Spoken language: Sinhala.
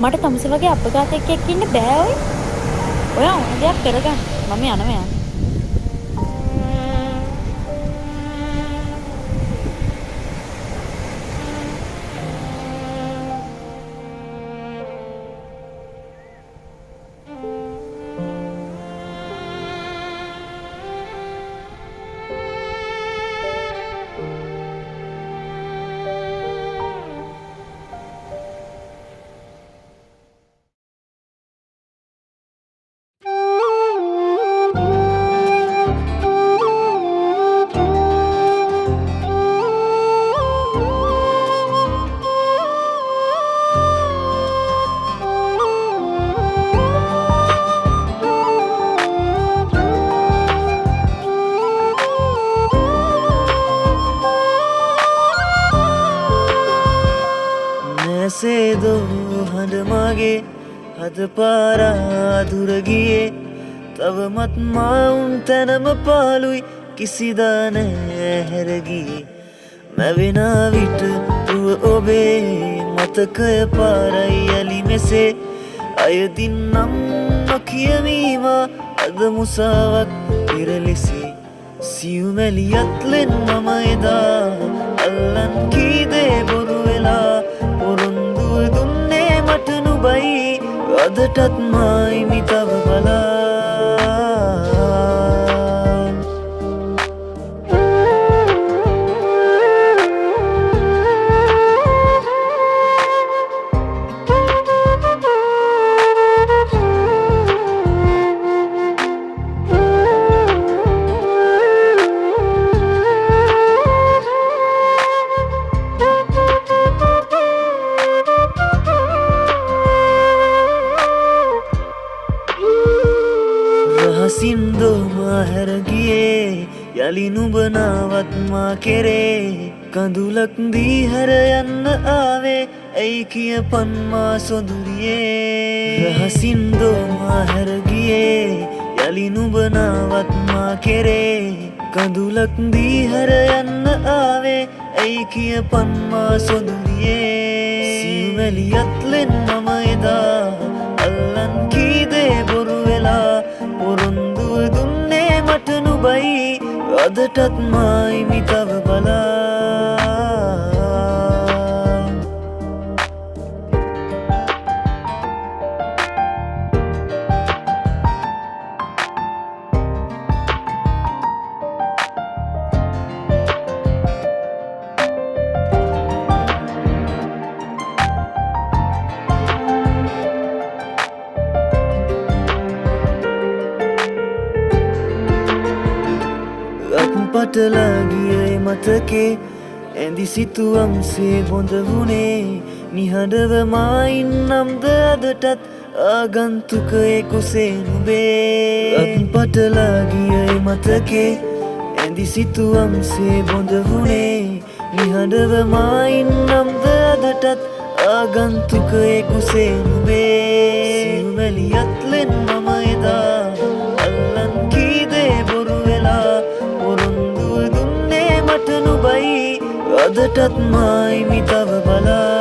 මට තමුස වගේ අපඝාතයක් එක්ක ඉන්න බෑ ඔය. ඔයා ඕන දෙයක් කරගන්න. මම යනවා. ऐसे दो हंड मागे हद पारा दूर गिए तब मत माउन तनम पालुई किसी दाने हरगी मैं बिना विट तू ओबे मत कय पाराई अली में से आय दिन नम नखिय मीमा अद मुसावक इरलिसी සියු මැලියත්ලෙන් මම එදා අල්ලන් කීදේ බොරු වෙලා පොරොන්දුව දුන්නේ මට නුබයි අදටත් මායිමි තව බලා සින්දෝ මාහැර ගියේ යලි නුඹනාවත් මා කෙරේ කඳුලක් දී හැර යන්න ආවේ ඇයි කියපන් මා සොඳුරියේ රහසින්දෝ මාහැර ගියේ යලි නුඹනාවත් මා කෙරේ කඳුලක් දී හැර යන්න ආවේ ඇයි කියපන් මා සොඳුරියේ සියු මැලියත්ලෙන් මම එදා අල්ලන් කීදේ බොරු වෙලා පොරොන්දුව දුන්නේ මට නුබයි අදටත් මායිමි තව බලා පටලාගියයි මතකේ ඇඳි සිතුවම්සේ බොඳ වුණේ නිහඬව මායින්නම්ද අදටත් ආගන්තුකයෙකුසේ නුබේ අත් පටලාගියයි මතකේ ඇඳි සිතුවම්සේ බොඳ වුණේ නිහඬව මායින්නම්ද අදටත් ආගන්තුකයෙකුසේ නුබේ සිව්මැලියත්ලෙන් මම එදා අල්ලන් කීදේ බොරු වෙලා පොරොන්දුව දුන්නේ මට නුබයි අදටත් මායිමි තව බලා